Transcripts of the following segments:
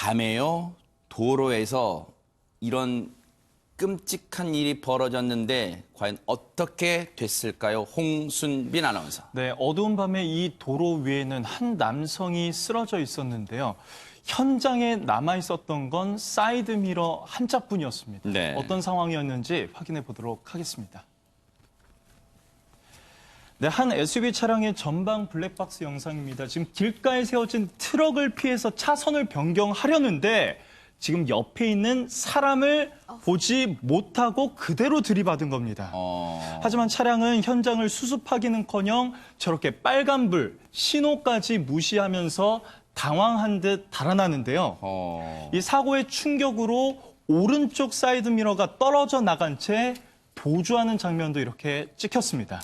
밤에요? 도로에서 이런 끔찍한 일이 벌어졌는데 과연 어떻게 됐을까요? 홍순빈 아나운서. 네, 어두운 밤에 이 도로 위에는 한 남성이 쓰러져 있었는데요. 현장에 남아 있었던 건 사이드미러 한 짝뿐이었습니다. 네. 어떤 상황이었는지 확인해 보도록 하겠습니다. 네, 한 SUV 차량의 전방 블랙박스 영상입니다. 지금 길가에 세워진 트럭을 피해서 차선을 변경하려는데 지금 옆에 있는 사람을 보지 못하고 그대로 들이받은 겁니다. 하지만 차량은 현장을 수습하기는커녕 저렇게 빨간불, 신호까지 무시하면서 당황한 듯 달아나는데요. 이 사고의 충격으로 오른쪽 사이드미러가 떨어져 나간 채 도주하는 장면도 이렇게 찍혔습니다.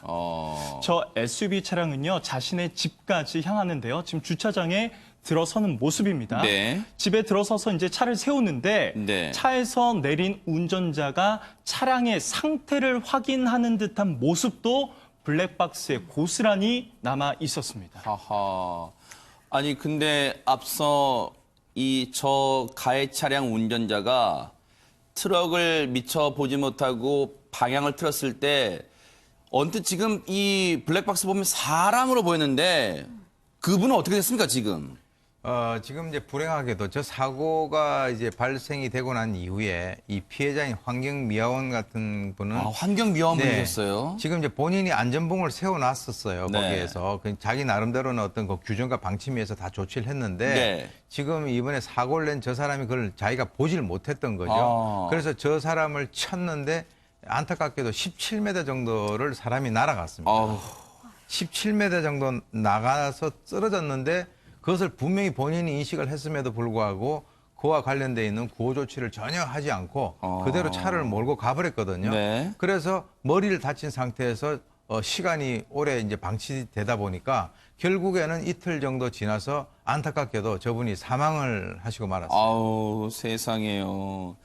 저 SUV 차량은요, 자신의 집까지 향하는데요. 지금 주차장에 들어서는 모습입니다. 네. 집에 들어서서 이제 차를 세우는데 네. 차에서 내린 운전자가 차량의 상태를 확인하는 듯한 모습도 블랙박스에 고스란히 남아 있었습니다. 하하. 아니 근데 앞서 저 가해 차량 운전자가 트럭을 미처 보지 못하고 방향을 틀었을 때 언뜻 지금 이 블랙박스 보면 사람으로 보였는데 그분은 어떻게 됐습니까 지금? 지금 이제 불행하게도 저 사고가 이제 발생이 되고 난 이후에 이 피해자인 환경미화원 같은 분은 환경미화원 분이셨어요? 지금 이제 본인이 안전봉을 세워놨었어요. 네. 거기에서 자기 나름대로는 어떤 그 규정과 방침에 의해서 다 조치를 했는데 네. 지금 이번에 사고를 낸 저 사람이 그걸 자기가 보질 못했던 거죠. 그래서 저 사람을 쳤는데 안타깝게도 17m 정도를 사람이 날아갔습니다. 17m 정도 나가서 쓰러졌는데 그것을 분명히 본인이 인식을 했음에도 불구하고 그와 관련돼 있는 구호 조치를 전혀 하지 않고 그대로 차를 몰고 가버렸거든요. 네. 그래서 머리를 다친 상태에서 시간이 오래 이제 방치되다 보니까 결국에는 이틀 정도 지나서 안타깝게도 저분이 사망을 하시고 말았어요. 아우 세상에요.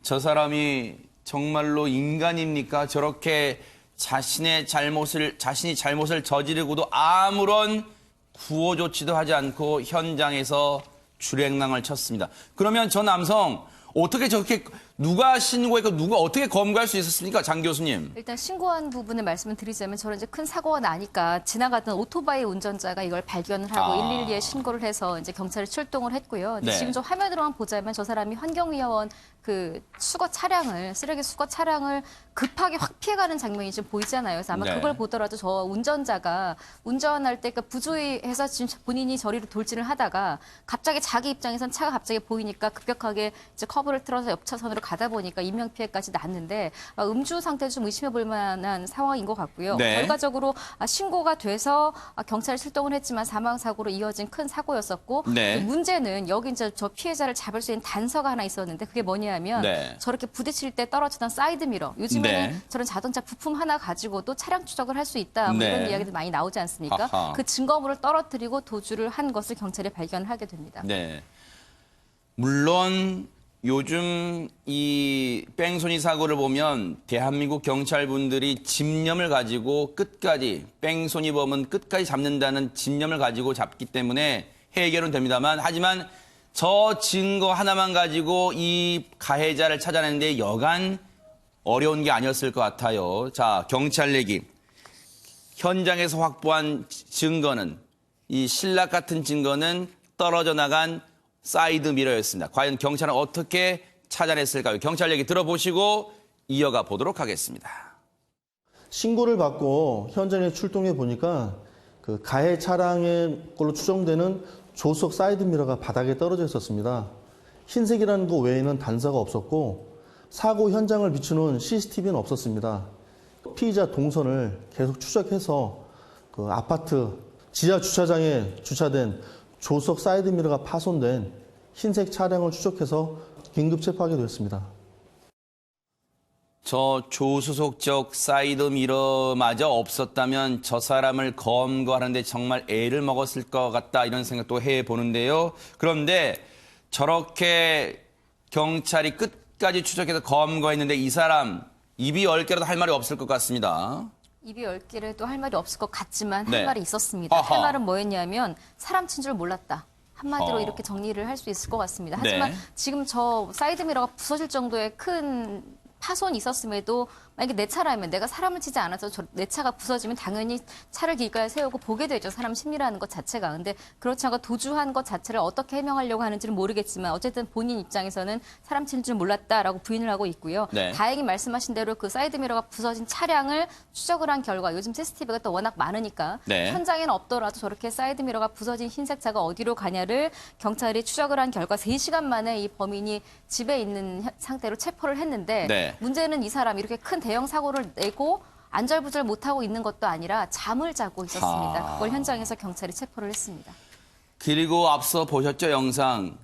저 사람이 정말로 인간입니까? 저렇게 자신이 잘못을 저지르고도 아무런 구호 조치도 하지 않고 현장에서 줄행랑을 쳤습니다. 그러면 저 남성 어떻게 저렇게 누가 신고했고 누가 어떻게 검거할 수 있었습니까? 장 교수님. 일단 신고한 부분을 말씀을 드리자면 저런 이제 큰 사고가 나니까 지나가던 오토바이 운전자가 이걸 발견을 하고 112에 신고를 해서 이제 경찰이 출동을 했고요. 네. 지금 저 화면으로만 보자면 저 사람이 환경위원 그 쓰레기 수거 차량을 급하게 확 피해가는 장면이 지금 보이잖아요. 그래서 아마 네. 그걸 보더라도 저 운전자가 운전할 때 부주의해서 지금 본인이 저리로 돌진을 하다가 갑자기 자기 입장에선 차가 갑자기 보이니까 급격하게 이제 커브를 틀어서 옆 차선으로 가다 보니까 인명피해까지 났는데 음주 상태도 좀 의심해 볼 만한 상황인 것 같고요. 네. 결과적으로 신고가 돼서 경찰이 출동을 했지만 사망사고로 이어진 큰 사고였었고 네. 문제는 여기 이제 저 피해자를 잡을 수 있는 단서가 하나 있었는데 그게 뭐냐면 네. 저렇게 부딪힐 때 떨어지던 사이드미러. 요즘에는 네. 저런 자동차 부품 하나 가지고도 차량 추적을 할 수 있다. 뭐 네. 이런 이야기들 많이 나오지 않습니까? 아하. 그 증거물을 떨어뜨리고 도주를 한 것을 경찰이 발견을 하게 됩니다. 네. 물론 요즘 이 뺑소니 사고를 보면 대한민국 경찰분들이 집념을 가지고 끝까지 뺑소니범은 끝까지 잡는다는 집념을 가지고 잡기 때문에 해결은 됩니다만 하지만 저 증거 하나만 가지고 이 가해자를 찾아내는데 여간 어려운 게 아니었을 것 같아요. 자, 경찰 얘기. 현장에서 확보한 증거는 이 신락 같은 증거는 떨어져 나간 사이드 미러였습니다. 과연 경찰은 어떻게 찾아냈을까요? 경찰 얘기 들어보시고 이어가 보도록 하겠습니다. 신고를 받고 현장에 출동해 보니까 그 가해 차량의 걸로 추정되는 조수석 사이드미러가 바닥에 떨어져 있었습니다. 흰색이라는 것 외에는 단서가 없었고 사고 현장을 비추는 CCTV는 없었습니다. 피의자 동선을 계속 추적해서 그 아파트 지하 주차장에 주차된 조수석 사이드미러가 파손된 흰색 차량을 추적해서 긴급 체포하게 되었습니다. 저 조수석적 사이드미러마저 없었다면 저 사람을 검거하는데 정말 애를 먹었을 것 같다 이런 생각도 해보는데요. 그런데 저렇게 경찰이 끝까지 추적해서 검거했는데 이 사람 입이 10개라도 할 말이 없을 것 같습니다. 입이 10개라도 할 말이 없을 것 같지만 네. 할 말이 있었습니다. 아하. 할 말은 뭐였냐면 사람 친 줄 몰랐다. 한마디로 이렇게 정리를 할 수 있을 것 같습니다. 네. 하지만 지금 저 사이드미러가 부서질 정도의 큰 파손이 있었음에도 만약에 내 차라면 내가 사람을 치지 않아서 내 차가 부서지면 당연히 차를 길가에 세우고 보게 되죠. 사람 심리라는 것 자체가. 근데 그렇지 않고 도주한 것 자체를 어떻게 해명하려고 하는지는 모르겠지만 어쨌든 본인 입장에서는 사람 칠 줄 몰랐다라고 부인을 하고 있고요. 네. 다행히 말씀하신 대로 그 사이드미러가 부서진 차량을 추적을 한 결과 요즘 CCTV가 또 워낙 많으니까 네. 현장에는 없더라도 저렇게 사이드미러가 부서진 흰색 차가 어디로 가냐를 경찰이 추적을 한 결과 3시간 만에 이 범인이 집에 있는 상태로 체포를 했는데 네. 문제는 이 사람이 이렇게 큰 대형 사고를 내고 안절부절 못하고 있는 것도 아니라 잠을 자고 있었습니다. 그걸 현장에서 경찰이 체포를 했습니다. 그리고 앞서 보셨죠, 영상.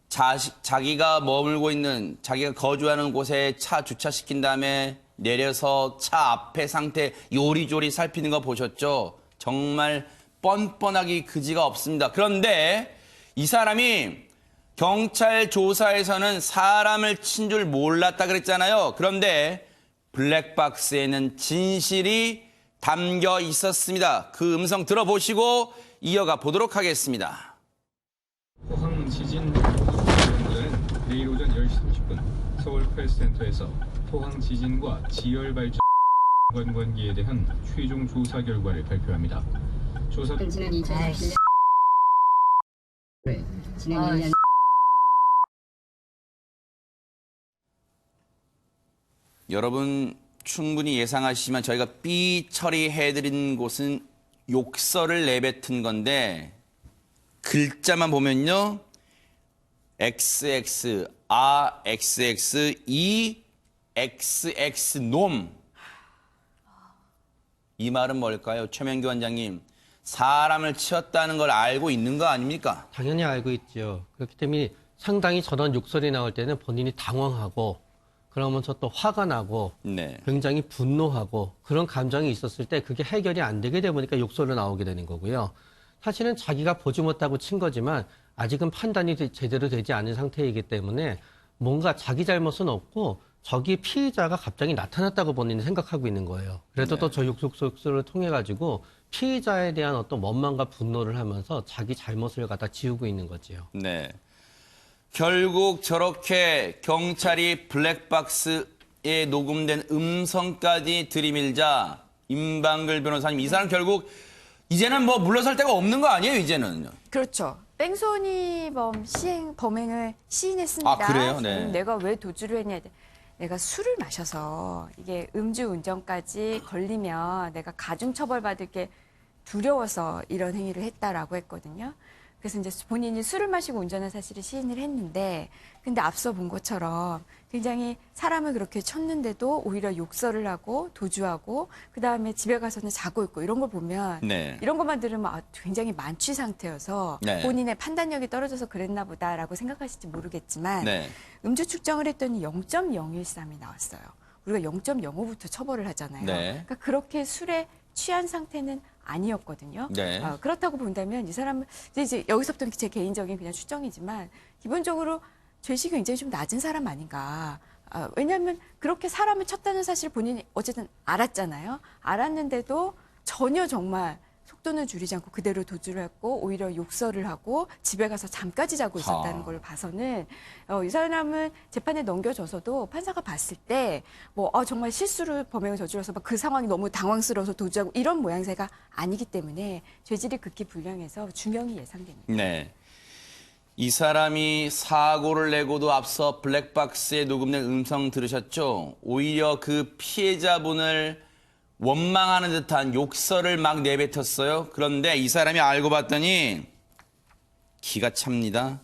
자기가 머물고 있는, 자기가 거주하는 곳에 차 주차시킨 다음에 내려서 차 앞에 상태 요리조리 살피는 거 보셨죠? 정말 뻔뻔하기 그지가 없습니다. 그런데 이 사람이 경찰 조사에서는 사람을 친 줄 몰랐다 그랬잖아요. 그런데 블랙박스에는 진실이 담겨 있었습니다. 그 음성 들어보시고 이어가 보도록 하겠습니다. 포항 지진 오늘은 내일 오전 10시 30분 서울 프레스센터에서 포항 지진과 지열 발전 관계에 대한 최종 조사 결과를 발표합니다. 조사 지난 2017년 지난 1년 여러분 충분히 예상하시지만 저희가 삐 처리해드린 곳은 욕설을 내뱉은 건데 글자만 보면요. XX, XX, XX 놈. 이 말은 뭘까요? 최명규 원장님. 사람을 치었다는 걸 알고 있는 거 아닙니까? 당연히 알고 있죠. 그렇기 때문에 상당히 저런 욕설이 나올 때는 본인이 당황하고 그러면서 또 화가 나고 네. 굉장히 분노하고 그런 감정이 있었을 때 그게 해결이 안 되게 되다 보니까 욕설로 나오게 되는 거고요. 사실은 자기가 보지 못하고 친 거지만 아직은 판단이 제대로 되지 않은 상태이기 때문에 뭔가 자기 잘못은 없고 저기 피의자가 갑자기 나타났다고 본인이 생각하고 있는 거예요. 그래도 또 저 욕설을 통해 가지고 피의자에 대한 어떤 원망과 분노를 하면서 자기 잘못을 갖다 지우고 있는 거지요. 네. 결국 저렇게 경찰이 블랙박스에 녹음된 음성까지 들이밀자 임방글 변호사님 이 사람 결국 이제는 뭐 물러설 데가 없는 거 아니에요, 이제는? 그렇죠. 뺑소니범 범행을 시인했습니다. 아, 그래요? 네. 내가 왜 도주를 했냐. 내가 술을 마셔서 이게 음주운전까지 걸리면 내가 가중처벌받을 게 두려워서 이런 행위를 했다라고 했거든요. 그래서 이제 본인이 술을 마시고 운전한 사실을 시인을 했는데, 근데 앞서 본 것처럼 굉장히 사람을 그렇게 쳤는데도 오히려 욕설을 하고 도주하고 그 다음에 집에 가서는 자고 있고 이런 걸 보면 네. 이런 것만 들으면 굉장히 만취 상태여서 네. 본인의 판단력이 떨어져서 그랬나 보다라고 생각하실지 모르겠지만 네. 음주 측정을 했더니 0.013이 나왔어요. 우리가 0.05부터 처벌을 하잖아요. 네. 그러니까 그렇게 술에 취한 상태는 아니었거든요. 네. 그렇다고 본다면 이 사람은 이제 여기서부터 제 개인적인 그냥 추정이지만 기본적으로 죄식이 굉장히 좀 낮은 사람 아닌가. 왜냐하면 그렇게 사람을 쳤다는 사실 본인이 어쨌든 알았잖아요. 알았는데도 전혀 정말 속도는 줄이지 않고 그대로 도주를 했고 오히려 욕설을 하고 집에 가서 잠까지 자고 있었다는 걸 봐서는 이 사람은 재판에 넘겨져서도 판사가 봤을 때 뭐 정말 실수를 범행을 저질러서 막 그 상황이 너무 당황스러워서 도주하고 이런 모양새가 아니기 때문에 죄질이 극히 불량해서 중형이 예상됩니다. 네. 이 사람이 사고를 내고도 앞서 블랙박스에 녹음된 음성 들으셨죠? 오히려 그 피해자분을 원망하는 듯한 욕설을 막 내뱉었어요. 그런데 이 사람이 알고 봤더니 기가 찹니다.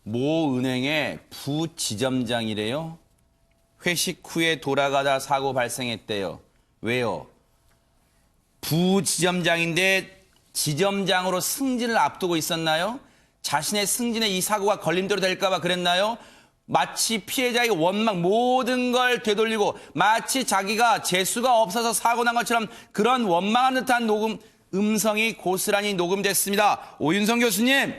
모 은행의 부지점장이래요. 회식 후에 돌아가다 사고 발생했대요. 왜요? 부지점장인데 지점장으로 승진을 앞두고 있었나요? 자신의 승진에 이 사고가 걸림돌이 될까 봐 그랬나요? 마치 피해자의 원망 모든 걸 되돌리고 마치 자기가 재수가 없어서 사고 난 것처럼 그런 원망한 듯한 음성이 고스란히 녹음됐습니다. 오윤성 교수님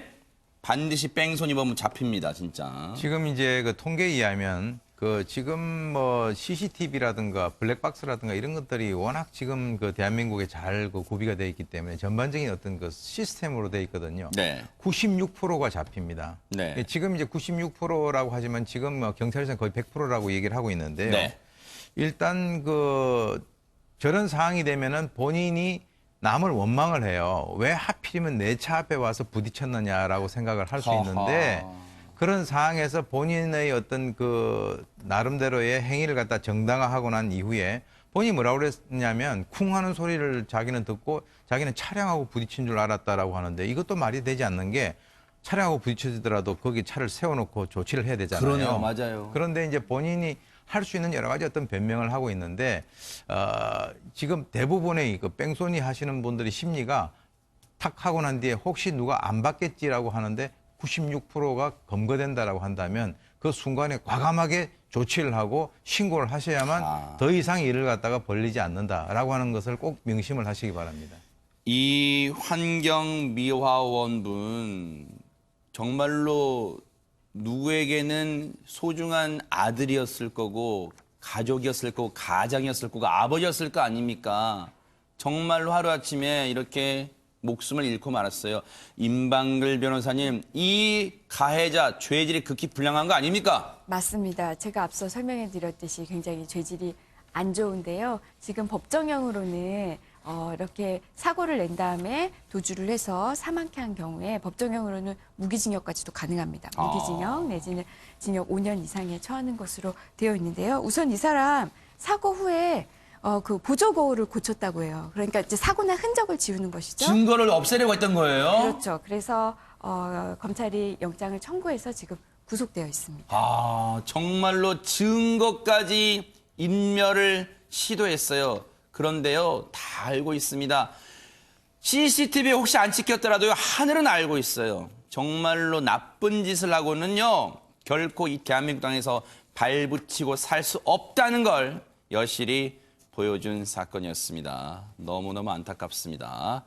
반드시 뺑소니범은 잡힙니다, 진짜. 지금 이제 그 통계에 의하면 그 그 지금 뭐 CCTV라든가 블랙박스라든가 이런 것들이 워낙 지금 그 대한민국에 잘 그 구비가 되어 있기 때문에 전반적인 어떤 그 시스템으로 되어 있거든요. 네. 96%가 잡힙니다. 네. 지금 이제 96%라고 하지만 지금 뭐 경찰에서는 거의 100%라고 얘기를 하고 있는데요. 네. 일단 그 저런 상황이 되면은 본인이 남을 원망을 해요. 왜 하필이면 내 차 앞에 와서 부딪혔느냐라고 생각을 할 수 있는데 그런 상황에서 본인의 어떤 그 나름대로의 행위를 갖다 정당화하고 난 이후에 본인이 뭐라고 그랬냐면 쿵 하는 소리를 자기는 듣고 자기는 차량하고 부딪힌 줄 알았다라고 하는데 이것도 말이 되지 않는 게 차량하고 부딪혀지더라도 거기 차를 세워놓고 조치를 해야 되잖아요. 그러네요. 맞아요. 그런데 이제 본인이 할 수 있는 여러 가지 어떤 변명을 하고 있는데 지금 대부분의 그 뺑소니 하시는 분들의 심리가 탁 하고 난 뒤에 혹시 누가 안 받겠지라고 하는데 96%가 검거된다라고 한다면 그 순간에 과감하게 조치를 하고 신고를 하셔야만 더 이상 일을 갖다가 벌리지 않는다라고 하는 것을 꼭 명심을 하시기 바랍니다. 이 환경미화원분 정말로 누구에게는 소중한 아들이었을 거고 가족이었을 거고 가장이었을 거고 아버지였을 거 아닙니까? 정말로 하루아침에 이렇게 목숨을 잃고 말았어요. 임방글 변호사님, 이 가해자 죄질이 극히 불량한 거 아닙니까? 맞습니다. 제가 앞서 설명해 드렸듯이 굉장히 죄질이 안 좋은데요. 지금 법정형으로는 이렇게 사고를 낸 다음에 도주를 해서 사망케 한 경우에 법정형으로는 무기징역까지도 가능합니다. 무기징역 내지는 징역 5년 이상에 처하는 것으로 되어 있는데요. 우선 이 사람 사고 후에 그 보조 거울을 고쳤다고 해요. 그러니까 이제 사고 난 흔적을 지우는 것이죠. 증거를 없애려고 했던 거예요? 그렇죠. 그래서 검찰이 영장을 청구해서 지금 구속되어 있습니다. 아, 정말로 증거까지 인멸을 시도했어요. 그런데요, 다 알고 있습니다. CCTV에 혹시 안 찍혔더라도요, 하늘은 알고 있어요. 정말로 나쁜 짓을 하고는요, 결코 이 대한민국 땅에서 발붙이고 살 수 없다는 걸 여실히 보여준 사건이었습니다. 너무너무 안타깝습니다.